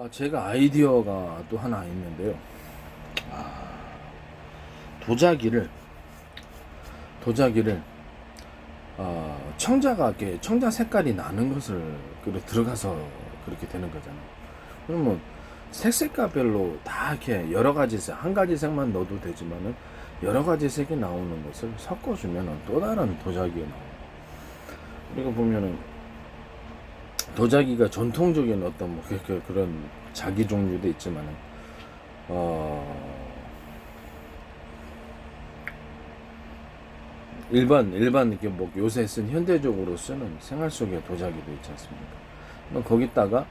제가 아이디어가 또 하나 있는데요. 도자기를 청자가 이렇게 청자 색깔이 나는 것을 들어가서 그렇게 되는 거잖아요. 그러면 색깔별로 다 이렇게 여러 가지 색, 한 가지 색만 넣어도 되지만은 여러 가지 색이 나오는 것을 섞어주면은 또 다른 도자기가 나와요. 그리고 보면은 도자기가 전통적인 어떤 뭐 그런 자기 종류도 있지만은 일반 이렇게 뭐 요새 쓴 현대적으로 쓰는 생활 속의 도자기도 있지 않습니까? 그럼 거기다가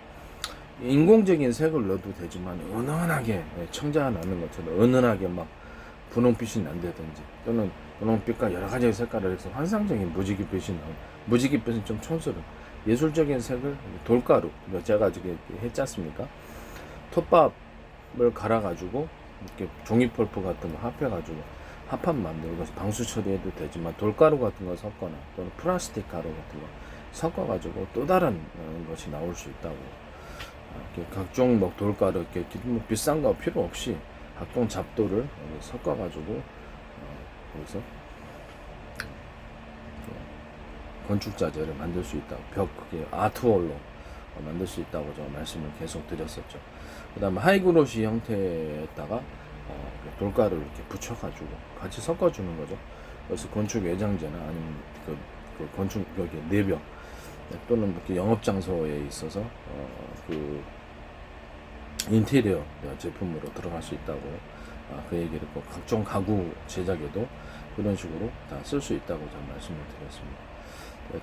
인공적인 색을 넣어도 되지만 은은하게 청자가 나는 것처럼 은은하게 막 분홍빛이 난다든지 또는 분홍빛과 여러 가지 색깔을 해서 환상적인 무지갯빛이 나오는, 무지갯빛은 좀 촌스러운 예술적인 색을 돌가루 제가 지금 했지 않습니까? 톱밥을 갈아가지고 이렇게 종이펄프 같은 거 합해가지고 합판 만들고 방수 처리해도 되지만 돌가루 같은 거 섞거나 또는 플라스틱 가루 같은 거 섞어가지고 또 다른 것이 나올 수 있다고. 이렇게 각종 뭐 돌가루 이렇게 뭐 비싼 거 필요 없이 각종 잡도를 섞어가지고 여기서 건축 자재를 만들 수 있다고, 그게 아트월로 만들 수 있다고 제가 말씀을 계속 드렸었죠. 그 다음에 하이그로시 형태에다가 돌가루를 이렇게 붙여가지고 같이 섞어주는 거죠. 그래서 건축 외장재나 아니면 그 건축 여기 내벽 또는 이렇게 영업 장소에 있어서 그 인테리어 제품으로 들어갈 수 있다고 그 얘기를 했고, 각종 가구 제작에도 그런 식으로 다 쓸 수 있다고 제가 말씀을 드렸습니다.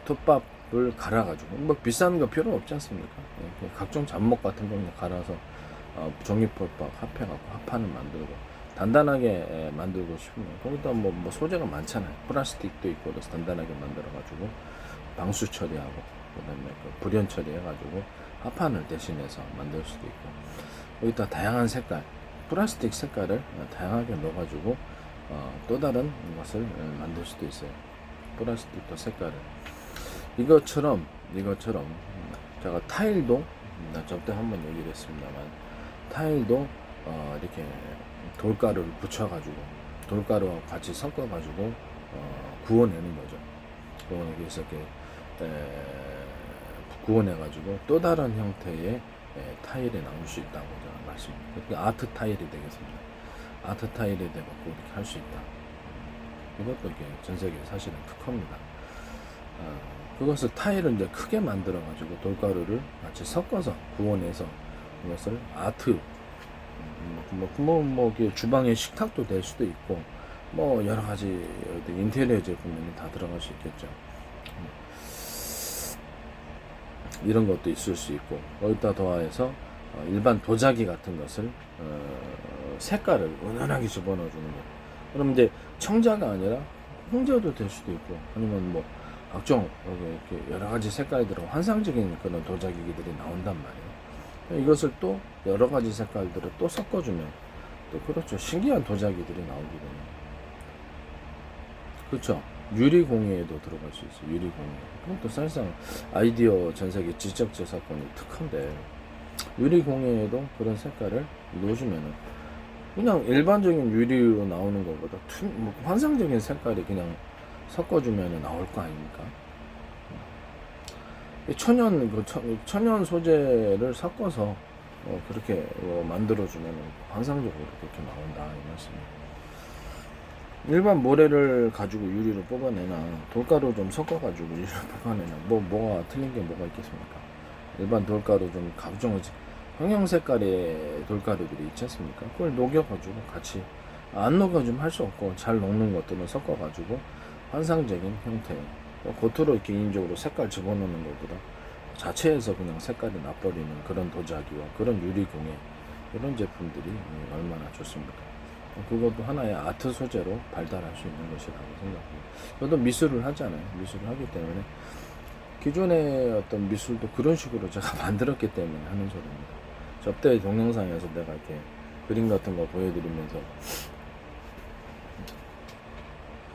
톱밥을 갈아가지고 뭐 비싼 거 필요 없지 않습니까? 각종 잡목 같은 거 그냥 갈아서 종이폴밥 합해갖고 합판을 만들고 단단하게 만들고 싶으면 거기다 뭐 소재가 많잖아요. 플라스틱도 있고 그래서 단단하게 만들어가지고 방수 처리하고 그다음에 불연 처리해가지고 합판을 대신해서 만들 수도 있고, 여기다 다양한 색깔, 플라스틱 색깔을 다양하게 넣어가지고 또 다른 것을 만들 수도 있어요. 플라스틱도 색깔을 이것처럼 제가 타일도 저때 한번 얘기를 했습니다만, 타일도 이렇게 돌가루를 붙여가지고 돌가루와 같이 섞어가지고 구워내는 거죠. 그래서 이렇게 구워내가지고 또 다른 형태의 타일이 나올 수 있다고 제가 말씀드립니다. 그게 아트 타일이 되겠습니다. 아트 타일에 대해 갖고 이렇게 할 수 있다. 이것도 이게 전 세계 사실은 특허입니다. 그것을 타일을 이제 크게 만들어 가지고 돌가루를 같이 섞어서 구워내서 이것을 아트 주방의 식탁도 될 수도 있고 뭐 여러 가지 인테리어 제품에는 다 들어갈 수 있겠죠. 이런 것도 있을 수 있고, 거기다 더해서 일반 도자기 같은 것을 색깔을 은은하게 집어넣어 주는 거. 그럼 이제 청자가 아니라 홍자도 될 수도 있고, 아니면 뭐 각종 이렇게 여러 가지 색깔이 들어가 환상적인 그런 도자기들이 나온단 말이에요. 이것을 또 여러 가지 색깔들을 또 섞어주면 또 그렇죠. 신기한 도자기들이 나오게 되는. 그렇죠. 유리공예에도 들어갈 수 있어요. 유리공예. 그것도 사실상 아이디어 전세계 지적재산권이 특허인데, 유리공예에도 그런 색깔을 넣어주면은 그냥 일반적인 유리로 나오는 것보다 뭐 환상적인 색깔이 그냥 섞어주면 나올 거 아닙니까? 천연 소재를 섞어서 그렇게 만들어주면 환상적으로 그렇게 나온다 이 말씀입니다. 일반 모래를 가지고 유리를 뽑아내나 돌가루 좀 섞어가지고 유리를 뽑아내나 뭐가 틀린 게 뭐가 있겠습니까? 일반 돌가루 좀 각종 형형 색깔의 돌가루들이 있지 않습니까? 그걸 녹여가지고 같이 안 녹여주면 할 수 없고, 잘 녹는 것들은 섞어가지고 환상적인 형태, 겉으로 이렇게 개인적으로 색깔 집어넣는 것보다 자체에서 그냥 색깔이 나버리는 그런 도자기와 그런 유리공예, 이런 제품들이 얼마나 좋습니까? 그것도 하나의 아트 소재로 발달할 수 있는 것이라고 생각합니다. 저도 미술을 하잖아요. 미술을 하기 때문에 기존의 어떤 미술도 그런 식으로 제가 만들었기 때문에 하는 소리입니다. 접대 동영상에서 내가 이렇게 그림 같은 거 보여드리면서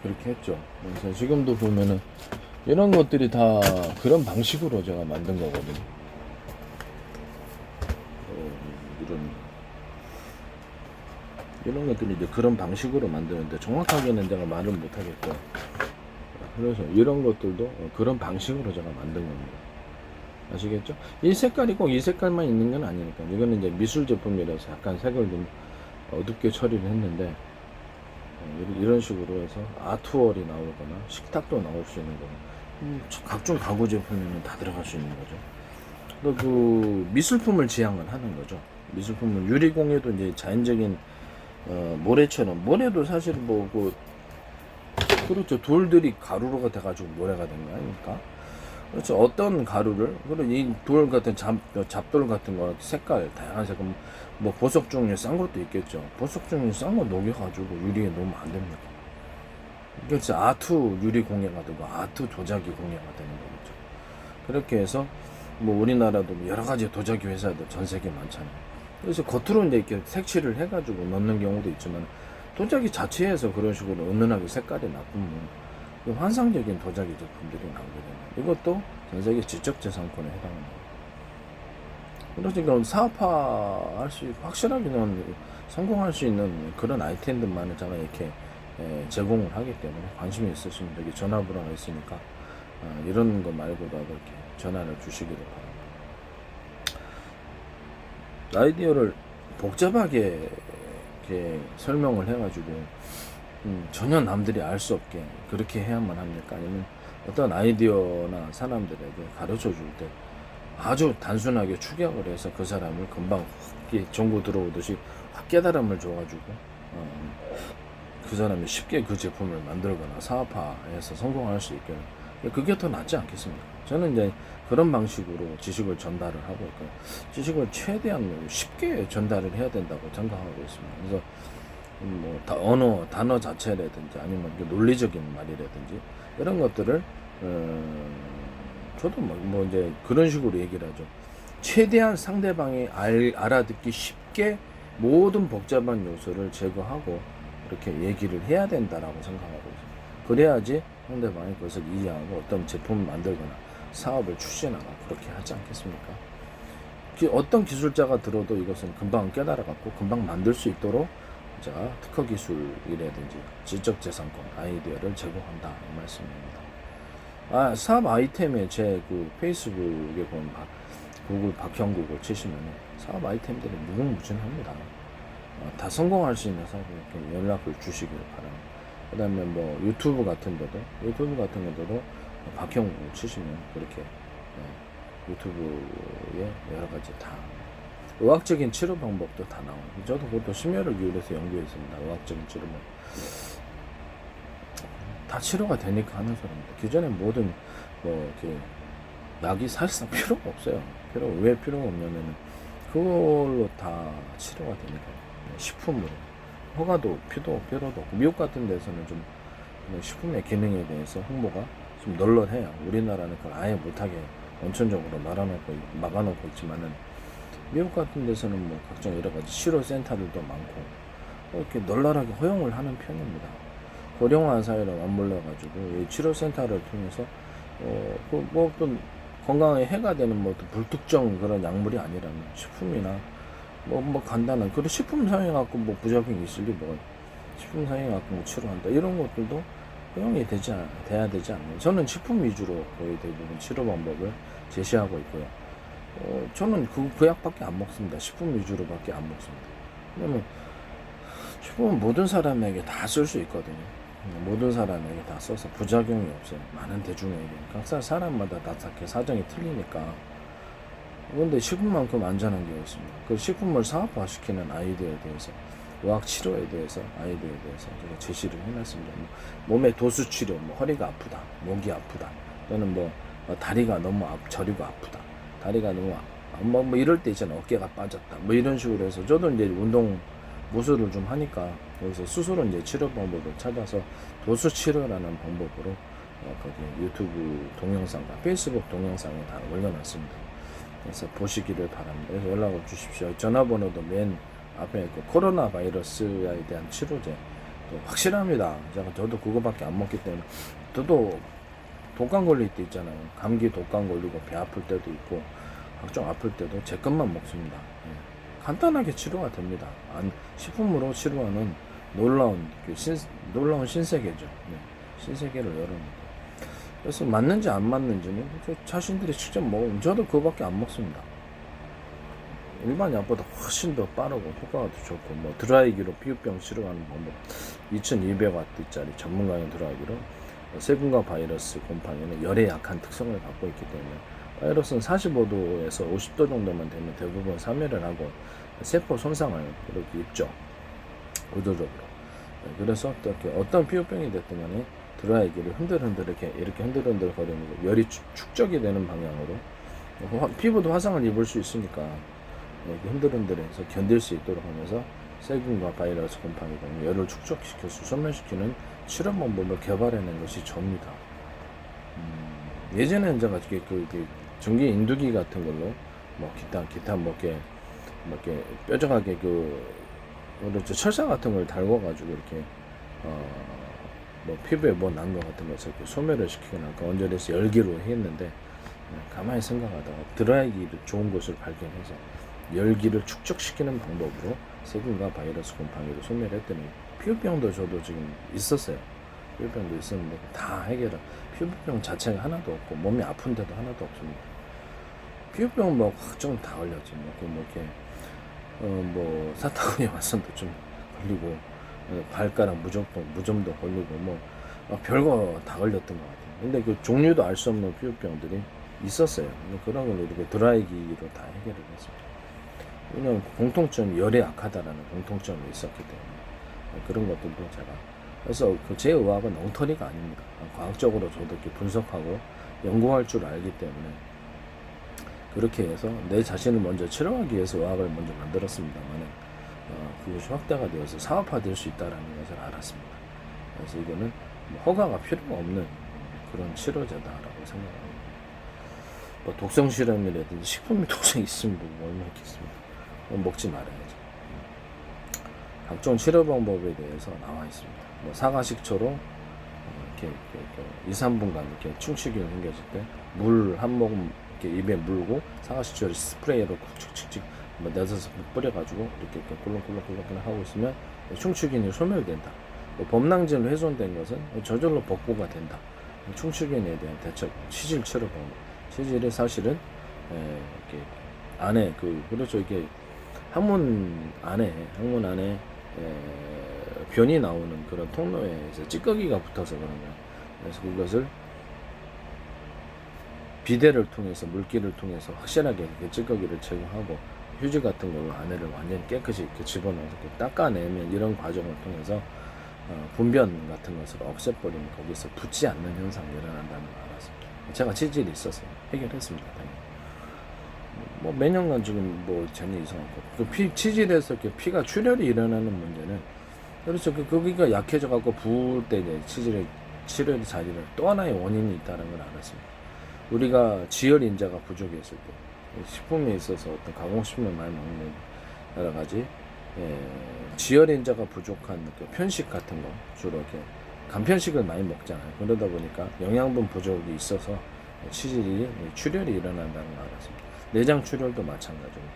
그렇게 했죠. 그래서 지금도 보면은 이런 것들이 다 그런 방식으로 제가 만든 거거든요. 이런 것들이 이제 그런 방식으로 만드는데 정확하게는 제가 말을 못 하겠고, 그래서 이런 것들도 그런 방식으로 제가 만든 겁니다. 아시겠죠? 이 색깔이 꼭 이 색깔만 있는 건 아니니까. 이거는 이제 미술 제품이라서 약간 색을 좀 어둡게 처리를 했는데, 이런 식으로 해서 아트월이 나오거나 식탁도 나올 수 있는 거고, 각종 가구 제품에는 다 들어갈 수 있는 거죠. 또 그 미술품을 지향을 하는 거죠. 미술품을 유리공예도 이제 자연적인 모래처럼, 모래도 사실 그렇죠. 돌들이 가루로가 돼가지고 모래가 된 거 아닙니까? 그렇죠. 어떤 가루를, 그리고 이 돌 같은 잡돌 같은 거 색깔, 다양한 색깔, 뭐 보석 종류 싼 것도 있겠죠. 보석 종류 싼 거 녹여가지고 유리에 넣으면 안 됩니다. 그래서 아트 유리 공예가 되고 아트 도자기 공예가 되는 거겠죠. 그렇게 해서 뭐 우리나라도 여러 가지 도자기 회사도 전 세계 많잖아요. 그래서 겉으로 이제 이렇게 색칠을 해가지고 넣는 경우도 있지만, 도자기 자체에서 그런 식으로 은은하게 색깔이 나쁘면 환상적인 도자기 제품들이 나오게 되는, 이것도 전 세계 지적재산권에 해당합니다. 그래서 사업화할 수 있고 확실하게는 성공할 수 있는 그런 아이템들만을 제가 이렇게 제공을 하기 때문에, 관심이 있으시면 여기 전화번호가 있으니까 이런 거 말고도 이렇게 전화를 주시기를 바랍니다. 아이디어를 복잡하게 이렇게 설명을 해가지고 전혀 남들이 알 수 없게 그렇게 해야만 합니까? 아니면 어떤 아이디어나 사람들에게 가르쳐 줄 때 아주 단순하게 축약을 해서 그 사람을 금방 정보 들어오듯이 확 깨달음을 줘가지고 그 사람이 쉽게 그 제품을 만들거나 사업화해서 성공할 수 있게, 그게 더 낫지 않겠습니까? 저는 이제 그런 방식으로 지식을 전달을 하고 있고, 지식을 최대한 쉽게 전달을 해야 된다고 생각하고 있습니다. 그래서 뭐 단어 자체라든지 아니면 논리적인 말이라든지 이런 것들을 저도 이제 그런 식으로 얘기를 하죠. 최대한 상대방이 알아듣기 쉽게 모든 복잡한 요소를 제거하고 이렇게 얘기를 해야 된다라고 생각하고 있어요. 그래야지 상대방이 그것을 이해하고 어떤 제품을 만들거나 사업을 추진하거나 그렇게 하지 않겠습니까? 어떤 기술자가 들어도 이것은 금방 깨달아갖고 금방 만들 수 있도록 제가 특허 기술이라든지 지적재산권 아이디어를 제공한다, 이 말씀입니다. 사업 아이템에 제 그 페이스북에 보면 구글 박형국을 치시면 사업 아이템들이 무궁무진합니다. 다 성공할 수 있는 사업에 연락을 주시기를 바랍니다. 그 다음에 뭐 유튜브 같은 데도 박형국을 치시면 그렇게 유튜브에 여러 가지 다 의학적인 치료 방법도 다 나와요. 저도 그것도 심혈을 기울여서 연구했습니다. 의학적인 치료 방법. 다 치료가 되니까 하는 소리입니다. 기존에 모든 이렇게 약이 사실상 필요가 없어요. 왜 필요가 없냐면은 그걸로 다 치료가 되니까. 식품으로 허가도 필요도 없고, 미국 같은 데서는 좀 식품의 기능에 대해서 홍보가 좀 널널해요. 우리나라는 그걸 아예 못하게 원천적으로 막아놓고 있지만은, 미국 같은 데서는 뭐 각종 여러 가지 치료센터들도 많고 이렇게 널널하게 허용을 하는 편입니다. 고령화 사회를 맞물려가지고 이 치료센터를 통해서 어떤 건강에 해가 되는 불특정 그런 약물이 아니라면 식품이나 간단한 그런 식품 사용해갖고 부작용이 있을 리 식품 사용해갖고 치료한다 이런 것들도 허용이 돼야 되지 않나요? 저는 식품 위주로 거의 대부분 치료 방법을 제시하고 있고요. 저는 그 약밖에 안 먹습니다. 식품 위주로밖에 안 먹습니다. 왜냐면 식품은 모든 사람에게 다 쓸 수 있거든요. 모든 사람에게 다 써서 부작용이 없어요. 많은 대중에게. 각자 사람마다 다 사정이 틀리니까. 그런데 식품만큼 안전한 게 있습니다. 그 식품을 사업화시키는 아이디어에 대해서, 의학 치료에 대해서, 아이디어에 대해서 제가 제시를 해놨습니다. 몸의 도수 치료, 허리가 아프다, 목이 아프다, 또는 다리가 너무 저리고 아프다, 다리가 너무 이럴 때 있잖아, 어깨가 빠졌다, 이런 식으로 해서 저도 이제 운동 무술을 좀 하니까 여기서 스스로 이제 치료 방법을 찾아서 도수 치료라는 방법으로 거기 유튜브 동영상과 페이스북 동영상에 다 올려놨습니다. 그래서 보시기를 바랍니다. 그래서 연락을 주십시오. 전화번호도 맨 앞에 있고, 코로나 바이러스에 대한 치료제 또 확실합니다. 저도 그거밖에 안 먹기 때문에. 저도 독감 걸릴 때 있잖아요. 감기 독감 걸리고 배 아플 때도 있고 각종 아플 때도 제 것만 먹습니다. 간단하게 치료가 됩니다. 식품으로 치료하는 놀라운 놀라운 신세계죠. 네, 신세계를 열어놓고. 그래서 맞는지 안 맞는지는 자신들이 직접 먹으면 저도 그거밖에 안 먹습니다. 일반 약보다 훨씬 더 빠르고 효과가 더 좋고 뭐 드라이기로 피부병 치료하는 방법 2200W짜리 전문가용 드라이기로 세균과 바이러스 곰팡이는 열에 약한 특성을 갖고 있기 때문에 바이러스는 45도에서 50도 정도만 되면 대부분 사멸을 하고 세포 손상을 그렇게 입죠. 의도적으로. 그래서 어떤 피부병이 됐든 간에 드라이기를 흔들흔들 이렇게 흔들흔들 거리는 거 열이 축적이 되는 방향으로 피부도 화상을 입을 수 있으니까 이렇게 흔들흔들해서 견딜 수 있도록 하면서 세균과 바이러스 곰팡이 등 열을 축적시켜서 소멸시키는 치료 방법을 개발해낸 것이 접니다. 예전에는 제가 전기 인두기 같은 걸로 뭐 기타 뭐 이렇게 뾰족하게 그렇죠 철사 같은 걸 달궈가지고 이렇게 뭐 피부에 뭐 난 거 같은 것을 이렇게 소멸을 시키거나 온전해서 열기로 했는데 가만히 생각하다가 드라이기를 좋은 것을 발견해서 열기를 축적시키는 방법으로 세균과 바이러스 곰팡이를 소멸했더니 피부병도 저도 지금 있었어요. 피부병도 있었는데 다 해결을 피부병 자체가 하나도 없고 몸이 아픈 데도 하나도 없습니다. 피부병 뭐 걱정 다 걸렸지 뭐 사타구니 완선도 좀 걸리고 발가락 무좀도 걸리고 뭐 별거 다 걸렸던 것 같아요. 근데 그 종류도 알 수 없는 피부병들이 있었어요. 근데 그런 걸 이렇게 드라이기로 다 해결을 했습니다. 왜냐면 공통점이 열에 약하다라는 공통점이 있었기 때문에 그런 것들도 제가 그래서 제 의학은 엉터리가 아닙니다. 과학적으로 저도 이렇게 분석하고 연구할 줄 알기 때문에 그렇게 해서 내 자신을 먼저 치료하기 위해서 의학을 먼저 만들었습니다만 그것이 확대가 되어서 사업화될 수 있다는 것을 알았습니다. 그래서 이거는 허가가 필요가 없는 그런 치료제다라고 생각합니다. 뭐 독성 실험이라든지 식품이 독성이 있으면 뭐 얼마나 있겠습니까? 먹지 말아야죠. 각종 치료 방법에 대해서 나와 있습니다. 뭐 사과식초로 이렇게 2, 3분간 이렇게 충치균 생겼을 때 물 한 모금 이렇게 입에 물고 사과식초를 스프레이로 쿡쿡쿡 뭐 4-5번 뿌려가지고 이렇게 꿀렁꿀렁꿀렁 하고 있으면 충치균이 소멸된다. 뭐 범랑질로 훼손된 것은 저절로 복구가 된다. 충치균에 대한 대처 치질 치료 방법. 치질이 사실은 이렇게 안에 그렇죠 이게 항문 안에 변이 나오는 그런 통로에서 찌꺼기가 붙어서 그런 거예요. 그래서 그것을 비데를 통해서 물기를 통해서 확실하게 찌꺼기를 제거하고 휴지 같은 걸로 안에를 완전히 깨끗이 이렇게 집어넣어서 이렇게 닦아내면 이런 과정을 통해서 분변 같은 것을 없애버리면 거기서 붙지 않는 현상이 일어난다는 걸 알았습니다. 제가 치질이 있어서 해결했습니다. 뭐 매년간 지금 뭐 전혀 이상 없고 치질에서 이렇게 피가 출혈이 일어나는 문제는 그렇죠. 거기가 약해져 갖고 부을 때 이제 출혈이 자리를 또 하나의 원인이 있다는 걸 알았습니다. 우리가 지혈인자가 부족했을 때 식품에 있어서 어떤 가공식품을 많이 먹는 여러 가지 지혈인자가 부족한 그 편식 같은 거 주로 이렇게 간편식을 많이 먹잖아요. 그러다 보니까 영양분 부족이 있어서 출혈이 일어난다는 걸 알았습니다. 내장 출혈도 마찬가지입니다.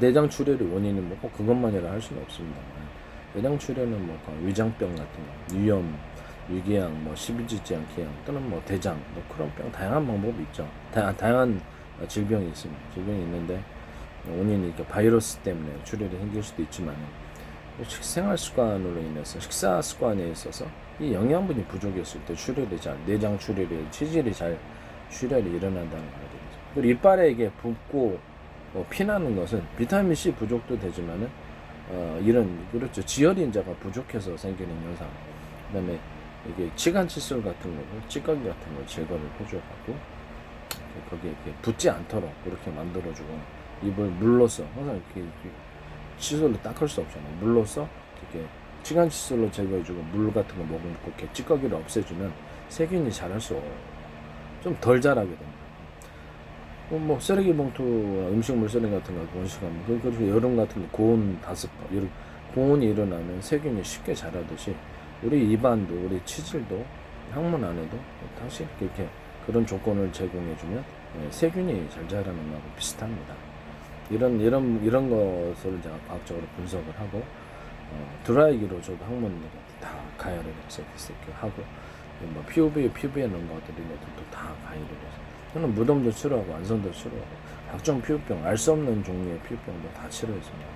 내장 출혈의 원인은 뭐 꼭 그것만이라 할 수는 없습니다. 내장 출혈은 뭐 위장병 같은 거, 위염, 위궤양, 뭐 십이지장 궤양 또는 뭐 대장, 뭐 그런 병 다양한 방법이 있죠. 다양한 질병이 있습니다. 질병이 있는데 원인이 이렇게 바이러스 때문에 출혈이 생길 수도 있지만 생활 습관으로 인해서 식사 습관에 있어서 이 영양분이 부족했을 때 내장 출혈이 치질이 잘 출혈이 일어난다는 거죠. 그리고 이빨에 이게 붓고 피나는 것은 비타민 C 부족도 되지만은 그렇죠 지혈인자가 부족해서 생기는 현상. 그다음에 이게 치간 칫솔 같은 거고 찌꺼기 같은 걸 제거를 해줘가지고 거기에 이렇게 붙지 않도록 이렇게 만들어주고 입을 물로써 항상 이렇게 칫솔로 닦을 수 없잖아요. 물로써 이렇게 치간 칫솔로 제거해주고 물 같은 거 먹으면 이렇게 찌꺼기를 없애주면 세균이 자랄 수 좀 덜 자라게 됩니다. 뭐 쓰레기 봉투 음식물 쓰레기 같은 거 번식하면 그리고 여름 같은 거 고온 5번 고온이 일어나면 세균이 쉽게 자라듯이 우리 입안도 우리 치질도 항문 안에도 다시 이렇게 그런 조건을 제공해주면 세균이 잘 자라는 거하고 비슷합니다. 이런 것을 제가 과학적으로 분석을 하고 드라이기로 저도 항문 다 가열을 해서 이렇게 하고 뭐 피부에 넣은 것들 이런 것들도 다 가열을 해서 저는 무덤도 치료하고 완선도 치료하고 각종 피부병 알 수 없는 종류의 피부병도 다 치료했습니다.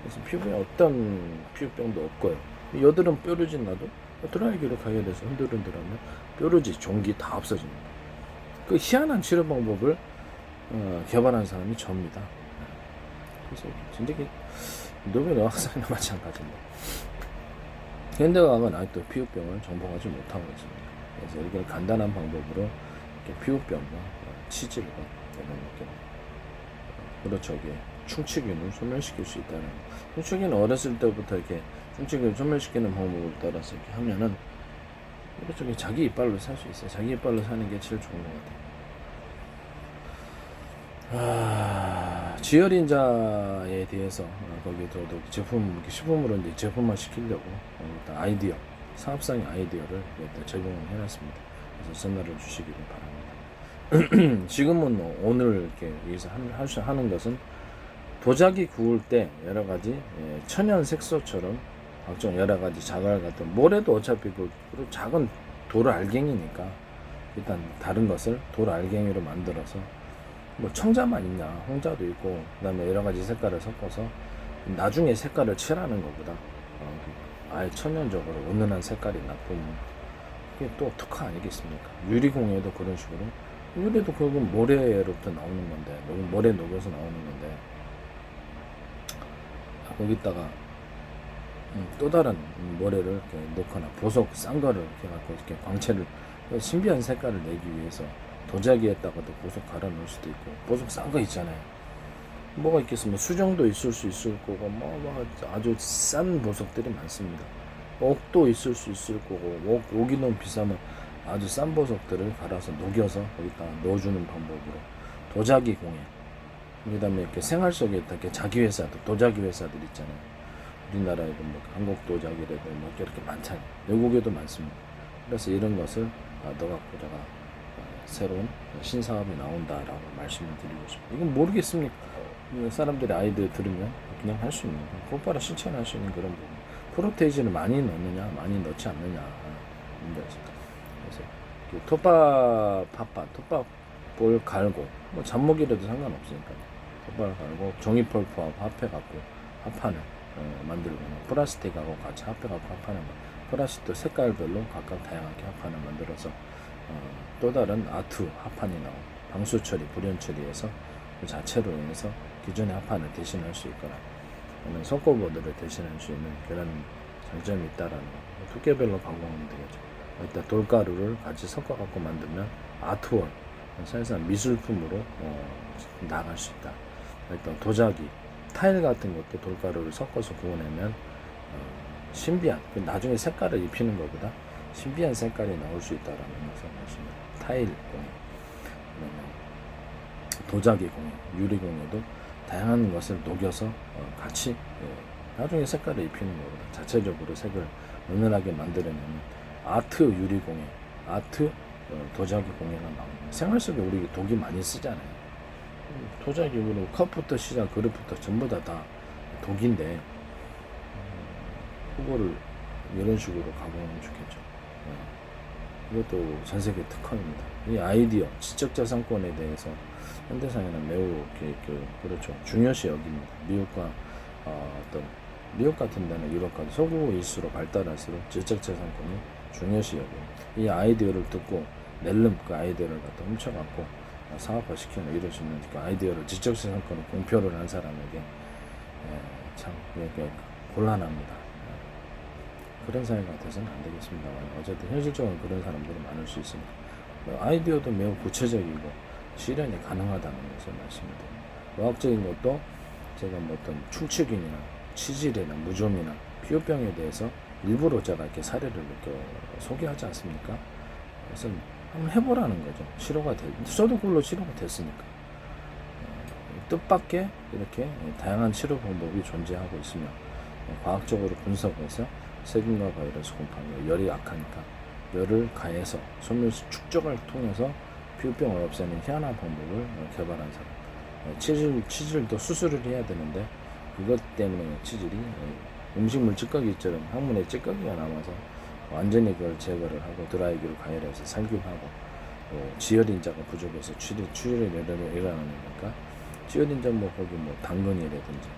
그래서 피부에 어떤 피부병도 없고요. 여드름 뾰루지 나도 드라이기로 가열해서 흔들흔들하면 뾰루지 종기 다 없어집니다. 그 희한한 치료 방법을 개발한 사람이 저입니다. 그래서 진짜 노벨 의학상이나 마찬가지입니다. 현대과학은 아직도 피부병을 정복하지 못하고 있습니다. 그래서 이렇게 간단한 방법으로 이렇게 피부병과 치질과 이런 이렇게 그렇죠. 이게 충치균을 소멸시킬 수 있다는 거. 충치균은 어렸을 때부터 이렇게 충치균을 소멸시키는 방법을 따라서 이렇게 하면은 그렇죠. 자기 이빨로 살 수 있어요. 자기 이빨로 사는 게 제일 좋은 것 같아요. 지혈인자에 대해서 거기에 저도 시품으로 이제 제품화 시키려고 일단 아이디어, 사업상의 아이디어를 일단 제공을 해놨습니다. 그래서 전화를 주시기를 바랍니다. 지금은 오늘 이렇게 여기서 하는 것은 도자기 구울 때 여러 가지 천연 색소처럼 각종 여러 가지 자갈 같은 모래도 어차피 그 작은 돌 알갱이니까 일단 다른 것을 돌 알갱이로 만들어서 뭐 청자만 있냐 홍자도 있고 그다음에 여러 가지 색깔을 섞어서 나중에 색깔을 칠하는 것보다 아예 천연적으로 은은한 색깔이 나쁜 그게 또 특화 아니겠습니까? 유리공예도 그런 식으로 유리도 결국은 모래로부터 나오는 건데 모래 녹여서 나오는 건데 거기다가 또 다른 모래를 이렇게 넣거나 보석 싼 거를 이렇게 갖고 이렇게 광채를 신비한 색깔을 내기 위해서 도자기에다가도 보석 갈아 넣을 수도 있고 보석 싼 거 있잖아요. 뭐가 있겠습니까? 수정도 있을 수 있을 거고 뭐 아주 싼 보석들이 많습니다. 옥도 있을 수 있을 거고 옥이 너무 비싸면 아주 싼 보석들을 갈아서 녹여서 거기다 넣어주는 방법으로 도자기 공예. 그다음에 이렇게 생활 속에 이렇게 자기 회사도 도자기 회사들 있잖아요. 우리나라에도 뭐 한국 도자기라도 뭐 이렇게 많잖아요. 외국에도 많습니다. 그래서 이런 것을 넣어갖고 제가 새로운 신사업이 나온다라고 말씀을 드리고 싶어요. 이건 모르겠습니까? 사람들이 아이디어 들으면 그냥 할 수 있는 거, 곧바로 실천할 수 있는 그런 부분. 프로테이즈를 많이 넣느냐, 많이 넣지 않느냐 문제가 있습니다. 그래서 톱밥볼 갈고 뭐 잡목이라도 상관없으니까 톱밥을 갈고 종이 펄프하고 합해갖고 합판을 만들거나 플라스틱하고 같이 합해갖고 합판을 플라스틱도 색깔별로 각각 다양하게 합판을 만들어서 또 다른 아트 합판이 나오고 방수 처리, 불연 처리해서 그 자체로 인해서 기존의 합판을 대신할 수 있거나 또는 석고보드를 대신할 수 있는 그런 장점이 있다라는 거. 두께별로 가공하면 되겠죠. 일단 돌가루를 같이 섞어갖고 만들면 아트월, 사실상 미술품으로 나갈 수 있다. 일단 도자기, 타일 같은 것도 돌가루를 섞어서 구워내면 신비한, 나중에 색깔을 입히는 것보다 신비한 색깔이 나올 수 있다라는 것을 말씀드립니다. 타일 공예, 도자기 공예, 유리 공예도 다양한 것을 녹여서 같이 나중에 색깔을 입히는 것보다 자체적으로 색을 은은하게 만들어내는 아트 유리 공예, 아트 도자기 공예가 나옵니다. 생활 속에 우리 독이 많이 쓰잖아요. 도자기로 컵부터 시작, 그릇부터 전부 다 독인데 그거를 이런 식으로 가공하면 좋겠죠. 이것도 전세계 특허입니다. 이 아이디어, 지적자산권에 대해서 현대사회는 매우 그렇죠. 중요시 여깁니다. 미국과 미국 같은 데는 유럽과 서구일수록 발달할수록 지적자산권이 중요시 여깁니다. 이 아이디어를 듣고 낼름 그 아이디어를 갖다 훔쳐갖고 사업화 시키는 이럴 수 있는 그 아이디어를 지적자산권을 공표를 한 사람에게 참 이렇게 곤란합니다. 그런 사회가 돼서는 안 되겠습니다만 어쨌든 현실적으로 그런 사람들이 많을 수 있습니다. 아이디어도 매우 구체적이고 실현이 가능하다는 것을 말씀드립니다. 과학적인 것도 제가 뭐 어떤 충치균이나 치질이나 무좀이나 피부병에 대해서 일부러 제가 이렇게 사례를 이렇게 소개하지 않습니까? 그래서 한번 해보라는 거죠. 저도 그걸로 치료가 됐으니까. 뜻밖의 이렇게 다양한 치료 방법이 존재하고 있으며 과학적으로 분석해서 세균과 바이러스 곰팡이, 열이 약하니까 열을 가해서 섬유 축적을 통해서 피부병을 없애는 희한한 방법을 개발한 사람. 치질도 수술을 해야 되는데 그것 때문에 치질이 음식물 찌꺼기처럼 항문에 찌꺼기가 남아서 완전히 그걸 제거를 하고 드라이기로 가열해서 살균하고 지혈인자가 부족해서 출혈이 일어나니까 지혈인자 뭐 거기 뭐 당근이라든지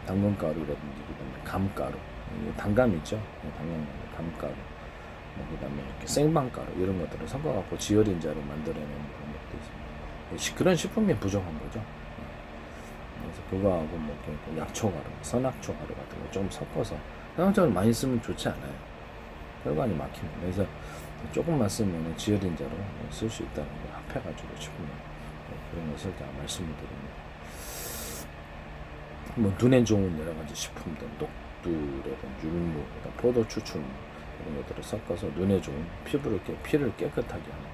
당근가루라든지 그다음에 감가루 당감 있죠 감가루 그다음에 이렇게 생방가루 이런 것들을 섞어갖고 지혈인자로 만들어내는 그런 것도 있습니다. 그런 식품이 부족한 거죠. 그래서 그거하고 뭐 이렇게 약초가루, 선악초가루 같은 거 좀 섞어서 선악초를 많이 쓰면 좋지 않아요. 혈관이 막힙니다. 그래서 조금만 쓰면 지혈인자로 쓸 수 있다는 걸 합해가지고 식품에 그런 것을 다 말씀을 드립니다. 뭐 눈에 좋은 여러 가지 식품들, 녹두라든지 율무, 포도 추출물 이런 것들을 섞어서 눈에 좋은 피를 깨끗하게 하는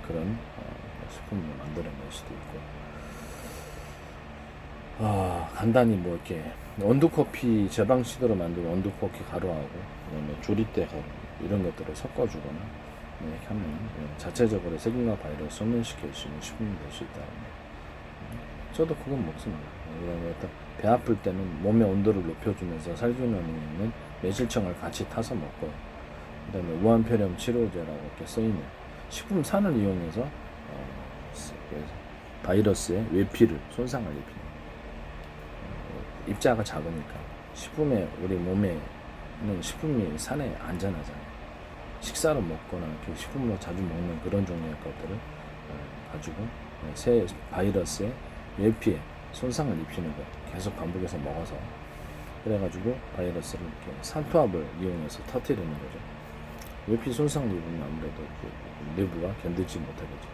그런 식품을 만들어낼 수도 있고. 간단히 뭐 이렇게 원두커피 제방 시도로 만든 원두커피 가루하고 그다음에 조리대 가루 이런 것들을 섞어주거나 이렇게 하면 자체적으로 세균과 바이러스 소멸시킬 수 있는 식품이 될 수 있다. 저도 그건 먹습니다. 그다음에 배 아플 때는 몸의 온도를 높여주면서 살균하는 있는 매실청을 같이 타서 먹고 그다음에 무한폐렴 치료제라고 이렇게 써있는 식품산을 이용해서 바이러스의 외피를 손상을 입히는 입자가 작으니까 식품에 우리 몸에는 식품이 산에 안전하잖아요. 식사로 먹거나 이렇게 식품으로 자주 먹는 그런 종류의 것들을 가지고 새 바이러스의 외피에 손상을 입히는 거 계속 반복해서 먹어서 그래가지고 바이러스를 이렇게 산투압을 이용해서 터뜨리는 거죠. 외피 손상을 입으면 아무래도 그 내부가 견디지 못하겠죠.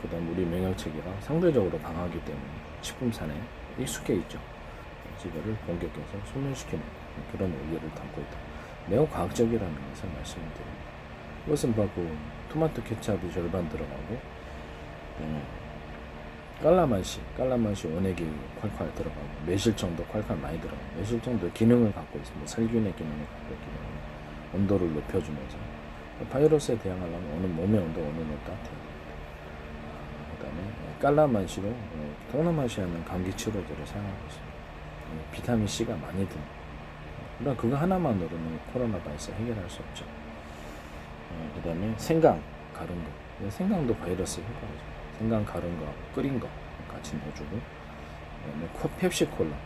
그 다음 우리 면역체계가 상대적으로 강하기 때문에 식품산에 익숙해 있죠. 이거를 공격해서 소멸시키는 그런 원리를 담고 있다. 매우 과학적이라는 것을 말씀을 드립니다. 이것은 바로 토마토 케찹이 절반 들어가고 깔라맛이 원액이 콸콸 들어가고 매실청도 콸콸 많이 들어가고 매실청도 기능을 갖고 있습니다. 살균의 기능을 갖고 있기 때문에 온도를 높여주면서 바이러스에 대항하려면 몸의 온도가 어느 정도 따뜻해야 됩니다. 그 다음에 깔라맛이로 동남아시아는 감기 치료제를 사용하고 있습니다. 비타민 C가 많이 듭니다. 그러나 그거 하나만으로는 코로나 바이러스 해결할 수 없죠. 그 다음에 생강 가른 거. 생강도 바이러스 효과죠. 생강 가른 거, 끓인 거 같이 넣어주고. 그다음에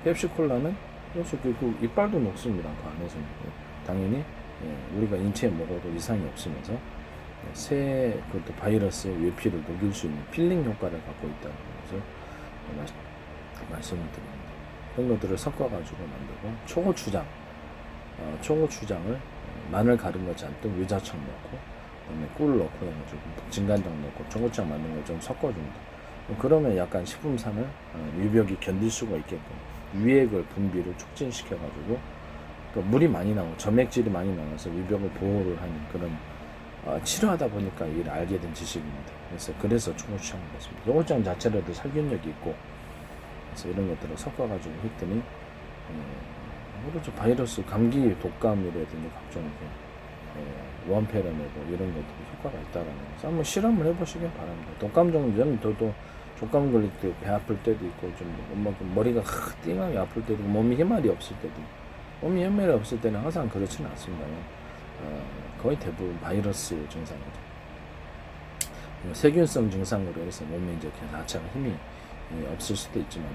펩시콜라는 그 이빨도 녹습니다. 그 안에서는 당연히 우리가 인체에 먹어도 이상이 없으면서 그것도 바이러스의 외피를 녹일 수 있는 필링 효과를 갖고 있다는 것을 말씀을 드립니다. 그런 것들을 섞어가지고 만들고 초고추장을 마늘 가른 거 잔뜩 위자청 넣고 그다음에 꿀 넣고 해가지고 진간장 넣고 초고추장 만든 걸 좀 섞어줍니다. 그러면 약간 식품산을 유벽이 견딜 수가 있게끔 유액을 분비를 촉진시켜가지고 또 물이 많이 나오고 점액질이 많이 나와서 유벽을 보호를 하는 그런 치료하다 보니까 이를 알게 된 지식입니다. 그래서 초고추장을 넣습니다. 초고추장 자체로도 살균력이 있고 그래서 이런 것들을 섞어가지고 했더니 그렇죠. 바이러스 감기 독감이라든지 각종 무한폐렴에도 이런 것들이 효과가 있다라는 것을 한번 실험을 해보시길 바랍니다. 독감 정도는 저도 독감 걸릴 때 배 아플 때도 있고 좀 머리가 띵하게 아플 때도 있고 몸이 힘말이 없을 때도 있고 몸이 힘말이 없을 때는 항상 그렇지는 않습니다. 거의 대부분 바이러스 증상이죠. 세균성 증상으로 해서 몸이 이제 자체가 힘이 없을 수도 있지만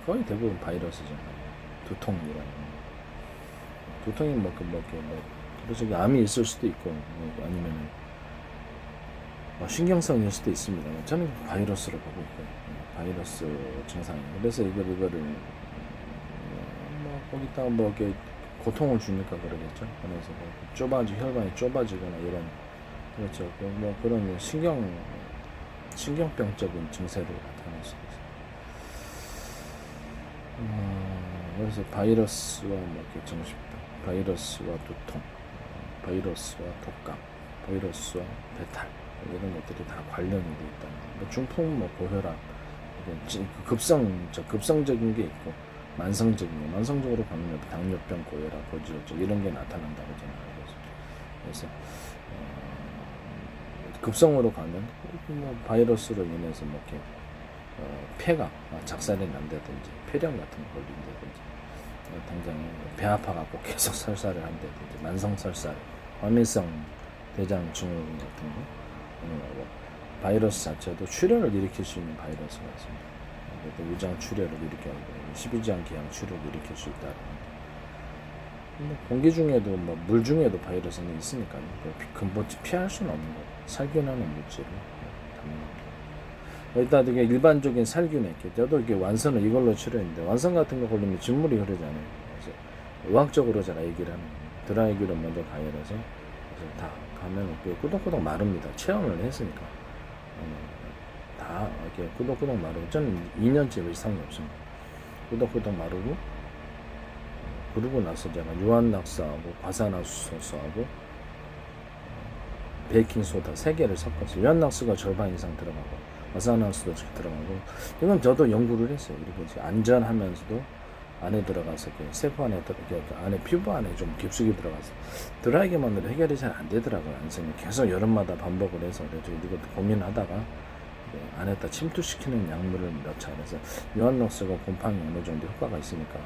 거의 대부분 바이러스잖아요. 두통이 그래서 암이 있을 수도 있고 아니면 신경성일 수도 있습니다. 저는 바이러스를 보고 있고요. 바이러스 증상이에요. 그래서 이거를 거기다가 이렇게 고통을 주니까 그러겠죠. 그래서 혈관이 좁아지거나 이런 그렇죠. 그런 신경병적인 증세로 나타날 수도 있어요. 그래서 바이러스와 이렇게 정신병, 바이러스와 두통, 바이러스와 독감, 바이러스와 배탈 이런 것들이 다 관련이 돼 있다. 중풍, 고혈압, 급성적인 게 있고 만성적으로 가면 당뇨병, 고혈압, 고지혈증 이런 게 나타난다고 저는 알고 있습니다. 그래서 급성으로 가면 바이러스로 인해서 이렇게 폐가 작살이 난다든지 폐렴 같은 거 걸린다든지 당장 배 아파갖고 계속 설사를 한다든지 만성 설사, 과민성 대장 증후군 같은 거 바이러스 자체도 출혈을 일으킬 수 있는 바이러스가 있습니다. 그래도 위장 출혈을 일으켜 12지향 기항 출혈을 일으킬 수 있다. 공기 중에도 물 중에도 바이러스는 있으니까요. 근본적으로 피할 수는 없는 거예요. 살균하는 물질을 담는 일단 되게 일반적인 살균액, 저도 이게 완선을 이걸로 치료했는데 완선 같은 거 걸리면 진물이 흐르잖아요. 그래서 의학적으로 제가 얘기를 하는 거예요. 드라이기로 먼저 가열해서 그래서 다 가면 꾸덕꾸덕 마릅니다. 체험을 했으니까 다 이렇게 꾸덕꾸덕 마르고 저는 2년째 이상이 없습니다. 꾸덕꾸덕 마르고 그러고 나서 제가 유한낙스하고 과산화수소하고 베이킹소다 3개를 섞어서 유한낙스가 절반 이상 들어가고 과산화수도 들어가고 이건 저도 연구를 했어요. 그리고 안전하면서도 안에 들어가서 세포 안에 안에 피부 안에 좀 깊숙이 들어가서 드라이기만으로 해결이 잘 안 되더라고요. 선생님 계속 여름마다 반복을 해서 그래서 이것도 고민하다가 안에다 침투시키는 약물을 넣자. 그래서 유한낙스가 곰팡이 어느 정도 효과가 있으니까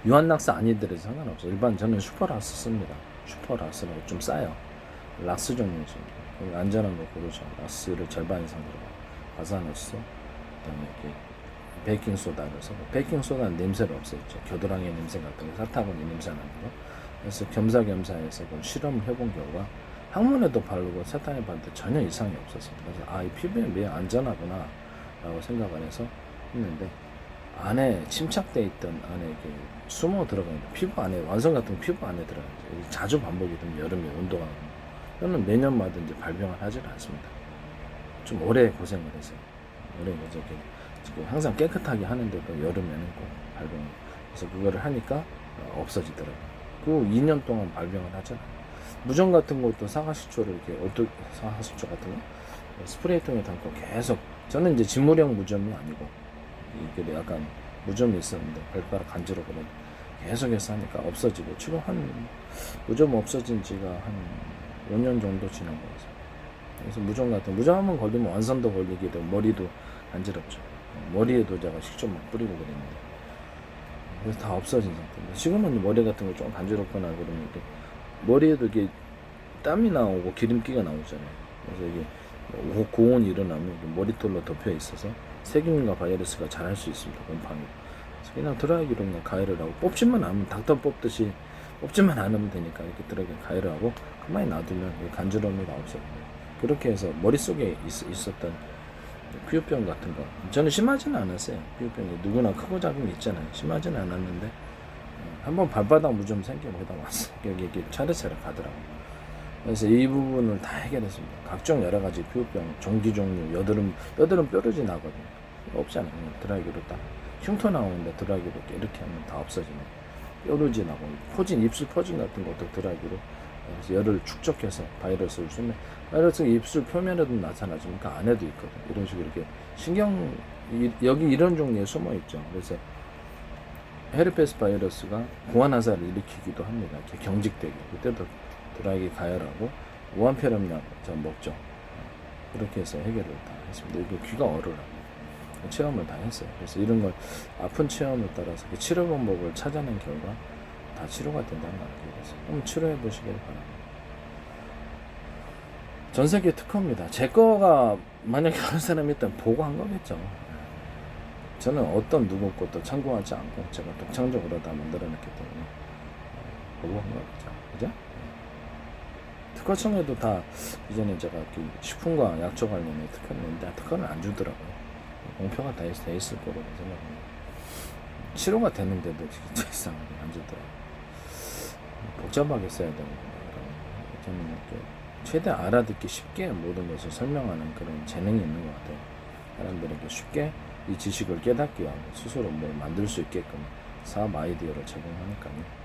유한낙스 아니더라도 상관없어요. 일반 저는 슈퍼락스 씁니다. 슈퍼락스라고 좀 싸요. 락스 종류죠. 안전한 거 고르죠. 락스를 절반 이상 들어가. 과산화수소, 그다음에 이렇게 베이킹소다를 써서 베이킹소다는 냄새를 없애죠. 겨드랑이 냄새 같은 거, 사타구니 냄새 나는 거. 그래서 겸사겸사해서 실험을 해본 결과 항문에도 바르고 세탁에 바를 때 전혀 이상이 없었습니다. 그래서 이 피부에 매우 안전하구나 라고 생각을 해서 했는데 안에 침착돼 있던 안에 이렇게 숨어 들어가는 피부 안에 완성 같은 피부 안에 들어가는 자주 반복이 되면 여름에 온도가 저는 매년마다 이제 발병을 하지는 않습니다. 좀 오래 고생을 했어요. 오래 이렇게 항상 깨끗하게 하는데도 여름에는 꼭 발병을 그래서 그거를 하니까 없어지더라고요. 그 2년 동안 발병을 하잖아요. 무좀 같은 것도 사과식초를 이렇게 사과식초 같은 거 스프레이통에 담고 계속 저는 이제 진물형 무좀이 아니고 이게 약간 무좀이 있었는데 발바닥 간지럽고 계속해서 하니까 없어지고 지금 무좀 없어진 지가 한 5년 정도 지난 거 같아요. 그래서 무좀 한번 걸리면 완선도 걸리게 되고 머리도 간지럽죠. 머리에도 제가 식초 막 뿌리고 그랬는데 그래서 다 없어진 상태입니다. 지금은 머리 같은 거 좀 간지럽거나 그러면 이렇게 머리에도 이게 땀이 나오고 기름기가 나오잖아요. 그래서 이게 고온이 일어나면 머리털로 덮여 있어서 세균과 바이러스가 자랄 수 있습니다. 곰팡이. 그래서 그냥 드라이기로 그냥 가열을 하고 뽑지만 않으면 닥터 뽑듯이 뽑지만 않으면 되니까 이렇게 드라이기 가열을 하고 가만히 놔두면 간지러움이가 없어져요. 그렇게 해서 머릿속에 있었던 피부병 같은 거 저는 심하지는 않았어요. 피부병이 누구나 크고 작은 게 있잖아요. 심하지는 않았는데 한번 발바닥 무좀 생겨보다 왔어요. 여기 이렇게 차례차례 가더라고요. 그래서 이 부분을 다 해결했습니다. 각종 여러 가지 피부병, 종기 종류, 여드름 뾰루지 나거든요. 없잖아요. 그냥 드라이기로 딱 흉터 나오는데 드라이기로 이렇게 하면 다 없어지네. 뾰루지 나고 입술 포진 같은 것도 드라이기로 그래서 열을 축적해서 바이러스를 쏘면 바이러스가 입술 표면에도 나타나지만 그 안에도 있거든. 이런 식으로 이렇게 여기 이런 종류에 숨어 있죠. 그래서 헤르페스 바이러스가 고환화사를 일으키기도 합니다. 이렇게 경직되게 그때도 드라이기 가열하고 무한폐렴약 먹죠. 그렇게 해서 해결을 다 했습니다. 이게 귀가 얼으라고 체험을 다 했어요. 그래서 이런 걸 아픈 체험에 따라서 치료 방법을 찾아낸 결과 다 치료가 된다는 걸 알게 됐어요. 한번 치료해 보시길 바랍니다. 전 세계 특허입니다. 제 거가 만약에 다른 사람이 있다면 보고 한 거겠죠. 저는 어떤 누구 것도 참고하지 않고 제가 독창적으로 다 만들어냈기 때문에 보고 한 거겠죠. 그죠? 특허청에도 다 이전에 제가 식품과 약초 관련에 특허를 냈는데 특허는 안 주더라고요. 공표가 다 돼 있을 거라고 생각합니다. 치료가 되는데도 진짜 이상하게 안 주더라고요. 복잡하게 써야 되는 거예요. 저는 이렇게 최대 알아듣기 쉽게 모든 것을 설명하는 그런 재능이 있는 것 같아요. 사람들에게 쉽게 이 지식을 깨닫기 위하고 스스로 뭘 만들 수 있게끔 사업 아이디어를 제공하니까요.